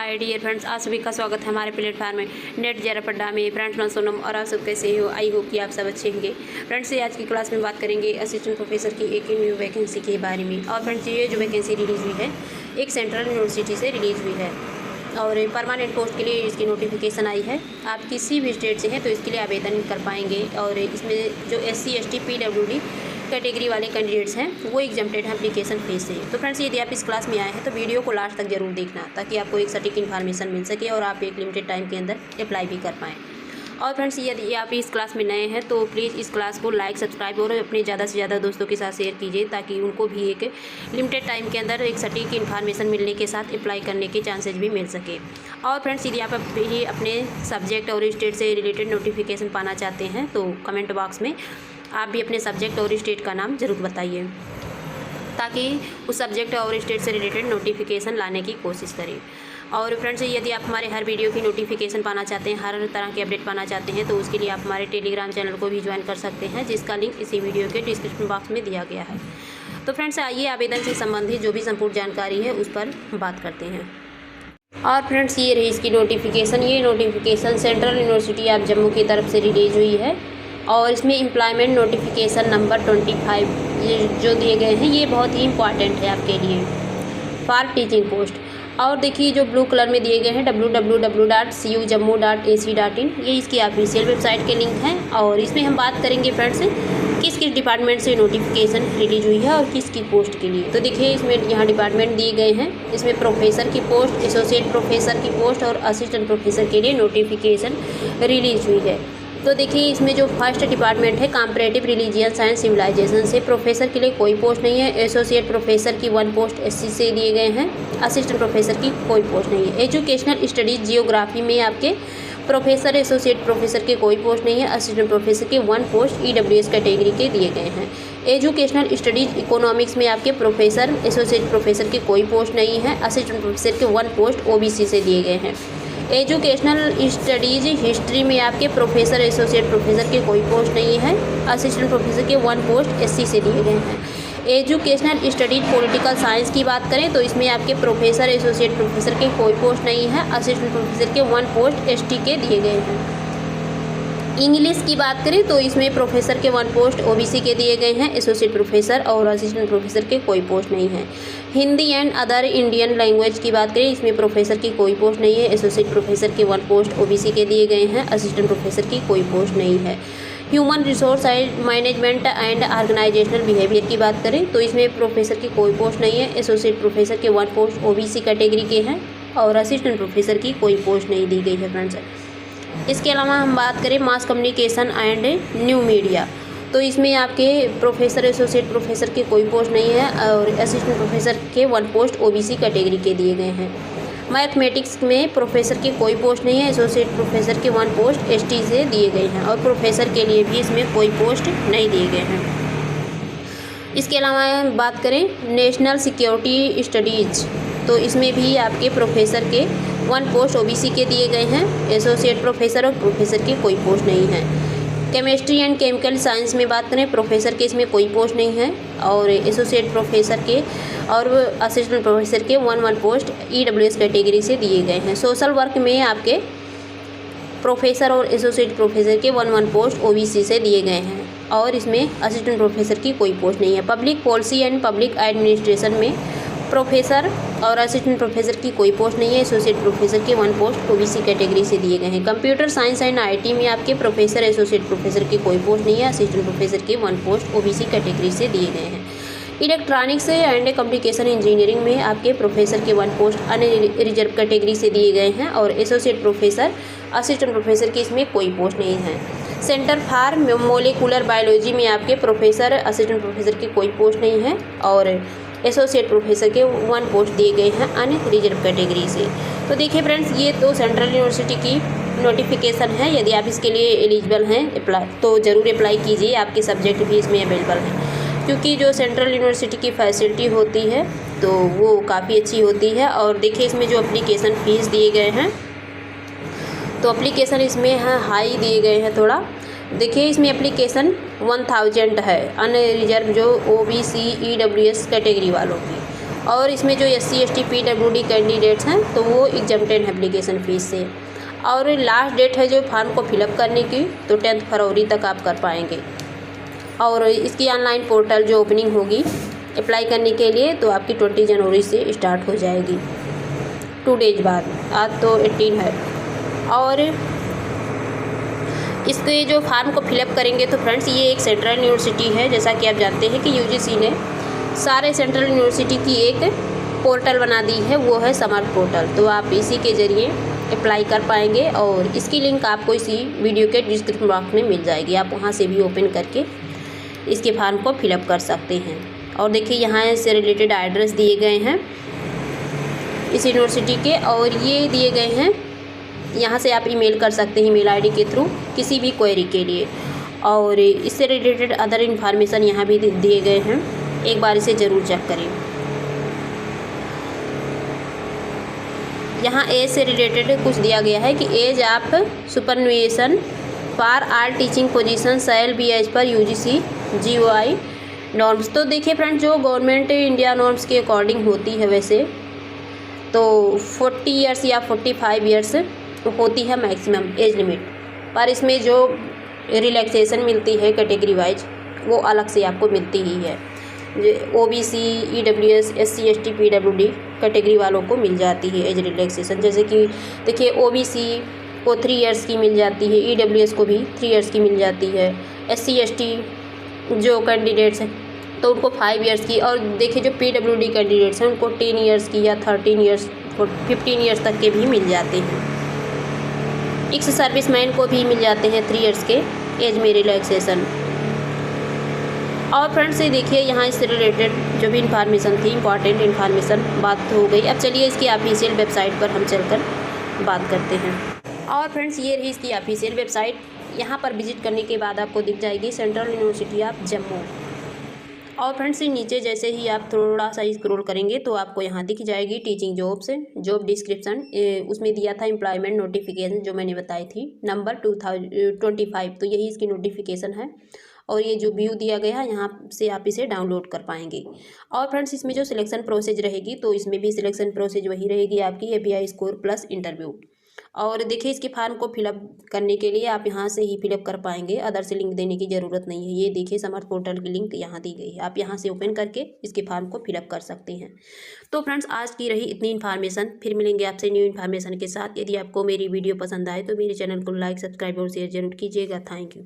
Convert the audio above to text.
Hi dear friends, आप सभी का स्वागत है हमारे प्लेटफॉर्म में नेट जरा पड्डा में। फ्रेंड्स मैं सोनम और आप सब कैसे हो? आई होप कि आप सब अच्छे होंगे। फ्रेंड्स आज की क्लास में बात करेंगे असिस्टेंट प्रोफेसर की एक न्यू वैकेंसी के बारे में। और फ्रेंड्स ये जो वैकेंसी रिलीज़ हुई है एक सेंट्रल यूनिवर्सिटी से रिलीज़ हुई है और परमानेंट पोस्ट के लिए इसकी नोटिफिकेशन आई है। आप किसी भी स्टेट से हैं तो इसके लिए आवेदन कर पाएंगे। और इसमें जो SC ST PWD कैटेगरी वाले कैंडिडेट्स हैं वो एग्जम्प्टेड हैं एप्लीकेशन फीस से। तो फ्रेंड्स यदि आप इस क्लास में आए हैं तो वीडियो को लास्ट तक जरूर देखना ताकि आपको एक सटीक इन्फॉर्मेशन मिल सके और आप एक लिमिटेड टाइम के अंदर अप्लाई भी कर पाएँ। और फ्रेंड्स यदि आप इस क्लास में नए हैं तो प्लीज़ इस क्लास को लाइक सब्सक्राइब और अपने ज़्यादा से ज़्यादा दोस्तों के साथ शेयर कीजिए ताकि उनको भी एक लिमिटेड टाइम के अंदर एक सटीक इन्फॉर्मेशन मिलने के साथ अप्लाई करने के चांसेस भी मिल सके। और फ्रेंड्स यदि आप भी अपने सब्जेक्ट और स्टेट से रिलेटेड नोटिफिकेशन पाना चाहते हैं तो कमेंट बॉक्स में आप भी अपने सब्जेक्ट और स्टेट का नाम ज़रूर बताइए ताकि उस सब्जेक्ट और स्टेट से रिलेटेड नोटिफिकेशन लाने की कोशिश करें। और फ्रेंड्स यदि आप हमारे हर वीडियो की नोटिफिकेशन पाना चाहते हैं, हर तरह के अपडेट पाना चाहते हैं तो उसके लिए आप हमारे टेलीग्राम चैनल को भी ज्वाइन कर सकते हैं जिसका लिंक इसी वीडियो के डिस्क्रिप्शन बॉक्स में दिया गया है। तो फ्रेंड्स आइए आवेदन से संबंधित जो भी संपूर्ण जानकारी है उस पर बात करते हैं। और फ्रेंड्स ये रही इसकी नोटिफिकेशन। ये notification central university of Jammu की तरफ से रिलीज हुई है और इसमें एम्प्लॉयमेंट नोटिफिकेशन नंबर 25 ये जो दिए गए हैं ये बहुत ही इंपॉर्टेंट है आपके लिए फॉर टीचिंग पोस्ट। और देखिए जो ब्लू कलर में दिए गए हैं www.cujammu.ac.in ये इसकी ऑफिशियल वेबसाइट के लिंक हैं। और इसमें हम बात करेंगे फ्रेंड्स किस किस डिपार्टमेंट से नोटिफिकेशन रिलीज हुई है और किस किस पोस्ट के लिए। तो देखिए इसमें यहाँ डिपार्टमेंट दिए गए हैं। इसमें प्रोफेसर की पोस्ट, एसोसिएट प्रोफेसर की पोस्ट और असिस्टेंट प्रोफेसर के लिए नोटिफिकेशन रिलीज हुई है। तो देखिए इसमें जो फर्स्ट डिपार्टमेंट है कंपैरेटिव रिलीजियन साइंस सिविलाइजेशन से प्रोफेसर के लिए कोई पोस्ट नहीं है। एसोसिएट प्रोफेसर की 1 पोस्ट SC से दिए गए हैं। असिस्टेंट प्रोफेसर की कोई पोस्ट नहीं है। एजुकेशनल स्टडीज़ जियोग्राफी में आपके प्रोफेसर एसोसिएट प्रोफेसर के कोई पोस्ट नहीं है। असिस्टेंट प्रोफेसर के 1 पोस्ट EWS कैटेगरी के दिए गए हैं। एजुकेशनल स्टडीज़ इकोनॉमिक्स में आपके प्रोफेसर एसोसिएट प्रोफेसर के कोई पोस्ट नहीं है। असिस्टेंट प्रोफेसर के 1 पोस्ट OBC से दिए गए हैं। एजुकेशनल स्टडीज़ हिस्ट्री में आपके प्रोफेसर एसोसिएट प्रोफेसर के कोई पोस्ट नहीं है। असिस्टेंट प्रोफेसर के 1 पोस्ट SC से दिए गए हैं। एजुकेशनल स्टडीज पॉलिटिकल साइंस की बात करें तो इसमें आपके प्रोफेसर एसोसिएट प्रोफेसर के कोई पोस्ट नहीं है। असिस्टेंट प्रोफेसर के 1 पोस्ट ST के दिए गए हैं। इंग्लिश की बात करें तो इसमें प्रोफेसर के 1 पोस्ट OBC के दिए गए हैं। एसोसिएट प्रोफेसर और असिस्टेंट प्रोफेसर के कोई पोस्ट नहीं है। Hindi and other Indian language की बात करें इसमें प्रोफेसर की कोई पोस्ट नहीं है। एसोसिएट प्रोफेसर के 1 पोस्ट OBC के दिए गए हैं। असिस्टेंट प्रोफेसर की कोई पोस्ट नहीं है। Human resource management and organisational behaviour की बात करें तो इसमें प्रोफेसर की कोई पोस्ट नहीं है। एसोसिएट प्रोफेसर के 1 पोस्ट OBC कैटेगरी के हैं और असिस्टेंट प्रोफेसर की कोई पोस्ट नहीं दी गई है फ्रेंड्स। इसके अलावा हम बात करें mass communication and new media तो इसमें आपके प्रोफेसर एसोसिएट प्रोफेसर के कोई पोस्ट नहीं है और असिस्टेंट प्रोफेसर के 1 पोस्ट OBC कैटेगरी के दिए गए हैं। मैथमेटिक्स में प्रोफेसर के कोई पोस्ट नहीं है। एसोसिएट प्रोफेसर के 1 पोस्ट ST से दिए गए हैं और प्रोफेसर के लिए भी इसमें कोई पोस्ट नहीं दिए गए हैं। इसके अलावा बात करें नेशनल सिक्योरिटी स्टडीज़ तो इसमें भी आपके प्रोफेसर के 1 पोस्ट OBC के दिए गए हैं। एसोसिएट प्रोफेसर और प्रोफेसर की कोई पोस्ट नहीं है। केमिस्ट्री एंड केमिकल साइंस में बात करें प्रोफेसर के इसमें कोई पोस्ट नहीं है और एसोसिएट प्रोफेसर के और असिस्टेंट प्रोफेसर के 1 पोस्ट EWS कैटेगरी से दिए गए हैं। सोशल वर्क में आपके प्रोफेसर और एसोसिएट प्रोफेसर के 1 पोस्ट OBC से दिए गए हैं और इसमें असिस्टेंट प्रोफेसर की कोई पोस्ट नहीं है। Public policy and public administration में प्रोफेसर और असिस्टेंट प्रोफेसर की कोई पोस्ट नहीं है। एसोसिएट प्रोफेसर के 1 पोस्ट OBC कैटेगरी से दिए गए हैं। कंप्यूटर साइंस एंड IT में आपके प्रोफेसर एसोसिएट प्रोफेसर की कोई पोस्ट नहीं है। असिस्टेंट प्रोफेसर के 1 पोस्ट OBC कैटेगरी से दिए गए हैं। इलेक्ट्रॉनिक्स एंड कम्युनिकेशन इंजीनियरिंग में आपके प्रोफेसर के 1 पोस्ट अनरिजर्व कैटेगरी से दिए गए हैं और एसोसिएट प्रोफेसर असिस्टेंट प्रोफेसर की इसमें कोई पोस्ट नहीं है। सेंटर फॉर मोलिकुलर बायोलॉजी में आपके प्रोफेसर असिस्टेंट प्रोफेसर की कोई पोस्ट नहीं है और एसोसिएट प्रोफेसर के 1 पोस्ट दिए गए हैं अनरिजर्व कैटेगरी से। तो देखिए फ्रेंड्स ये तो सेंट्रल यूनिवर्सिटी की नोटिफिकेशन है। यदि आप इसके लिए एलिजिबल हैं अप्लाई तो ज़रूर अप्लाई कीजिए। आपके सब्जेक्ट भी इसमें अवेलेबल हैं क्योंकि जो सेंट्रल यूनिवर्सिटी की फैसिलिटी होती है तो वो काफ़ी अच्छी होती है। और देखिए इसमें जो एप्लीकेशन फ़ीस दिए गए हैं तो एप्लीकेशन इसमें हाई दिए गए हैं थोड़ा। देखिए इसमें एप्लीकेशन 1000 है अनरिजर्व जो OBC EWS कैटेगरी वालों की और इसमें जो SC ST PWD कैंडिडेट्स हैं तो वो एग्जम्प्टेड एप्लीकेशन फ़ीस से। और लास्ट डेट है जो फॉर्म को फिलअप करने की, तो 10 फरवरी तक आप कर पाएंगे। और इसकी ऑनलाइन पोर्टल जो ओपनिंग होगी अप्लाई करने के लिए, तो आपकी 20 जनवरी से स्टार्ट हो जाएगी, 2 डेज बाद। आज तो 18 है। और इसके जो फॉर्म को फिलअप करेंगे तो फ्रेंड्स ये एक सेंट्रल यूनिवर्सिटी है। जैसा कि आप जानते हैं कि UGC ने सारे सेंट्रल यूनिवर्सिटी की एक पोर्टल बना दी है, वो है समर्थ पोर्टल। तो आप इसी के ज़रिए अप्लाई कर पाएंगे और इसकी लिंक आपको इसी वीडियो के डिस्क्रिप्शन बॉक्स में मिल जाएगी। आप वहाँ से भी ओपन करके इसके फॉर्म को फिलअप कर सकते हैं। और देखिए यहाँ से रिलेटेड एड्रेस दिए गए हैं इस यूनिवर्सिटी के, और ये दिए गए हैं, यहाँ से आप ईमेल कर सकते हैं ईमेल ID के थ्रू किसी भी क्वेरी के लिए। और इससे रिलेटेड अदर इन्फॉर्मेशन यहाँ भी दिए गए हैं, एक बार इसे ज़रूर चेक करें। यहाँ एज से रिलेटेड कुछ दिया गया है कि age of superannuation for all teaching position shall be as per UGC GOI norms. तो देखिए फ्रेंड्स, जो गवर्नमेंट इंडिया नॉर्म्स के अकॉर्डिंग होती है वैसे तो 40 ईयर्स या 45 ईयर्स होती है मैक्सिमम एज लिमिट, पर इसमें जो रिलैक्सेशन मिलती है कैटेगरी वाइज वो अलग से आपको मिलती ही है। OBC EWS SC ST PWD category वालों को मिल जाती है एज रिलैक्सेशन। जैसे कि देखिए OBC को 3 ईयर्स की मिल जाती है, EWS को भी 3 ईयर्स की मिल जाती है, SC ST जो कैंडिडेट्स हैं तो उनको 5 ईयर्स की, और देखिए जो PWD कैंडिडेट्स हैं उनको 10 ईयर्स की या 13 ईयर्स 15 ईयर्स तक के भी मिल जाते हैं। एक्स सर्विसमैन को भी मिल जाते हैं 3 ईयर्स के एज में रिलैक्सेशन। और फ्रेंड्स ये देखिए यहाँ इससे रिलेटेड जो भी इन्फॉर्मेशन थी, इंपॉर्टेंट इन्फॉर्मेशन बात हो गई। अब चलिए इसकी ऑफिशियल वेबसाइट पर हम चलकर बात करते हैं। और फ्रेंड्स ये रही इसकी ऑफिशियल वेबसाइट। यहाँ पर विजिट करने के बाद आपको दिख जाएगी सेंट्रल यूनिवर्सिटी ऑफ जम्मू। और फ्रेंड्स नीचे जैसे ही आप थोड़ा सा स्क्रॉल करेंगे तो आपको यहाँ दिख जाएगी टीचिंग जॉब्स, जॉब डिस्क्रिप्शन। उसमें दिया था एम्प्लॉयमेंट नोटिफिकेशन जो मैंने बताई थी नंबर 2025, तो यही इसकी नोटिफिकेशन है। और ये जो व्यू दिया गया है यहाँ से आप इसे डाउनलोड कर पाएंगे। और फ्रेंड्स इसमें जो सिलेक्शन प्रोसेस रहेगी तो इसमें भी सिलेक्शन प्रोसेस वही रहेगी आपकी, API स्कोर प्लस इंटरव्यू। और देखिए इसके फॉर्म को फिलअप करने के लिए आप यहाँ से ही फिलअप कर पाएंगे, अदर से लिंक देने की ज़रूरत नहीं है। ये देखिए समर्थ पोर्टल की लिंक यहाँ दी गई है, आप यहाँ से ओपन करके इसके फॉर्म को फिलअप कर सकते हैं। तो फ्रेंड्स आज की रही इतनी इन्फॉर्मेशन, फिर मिलेंगे आपसे न्यू इन्फॉर्मेशन के साथ। यदि आपको मेरी वीडियो पसंद आए तो मेरे चैनल को लाइक, सब्सक्राइब और शेयर जरूर कीजिएगा। Thank you.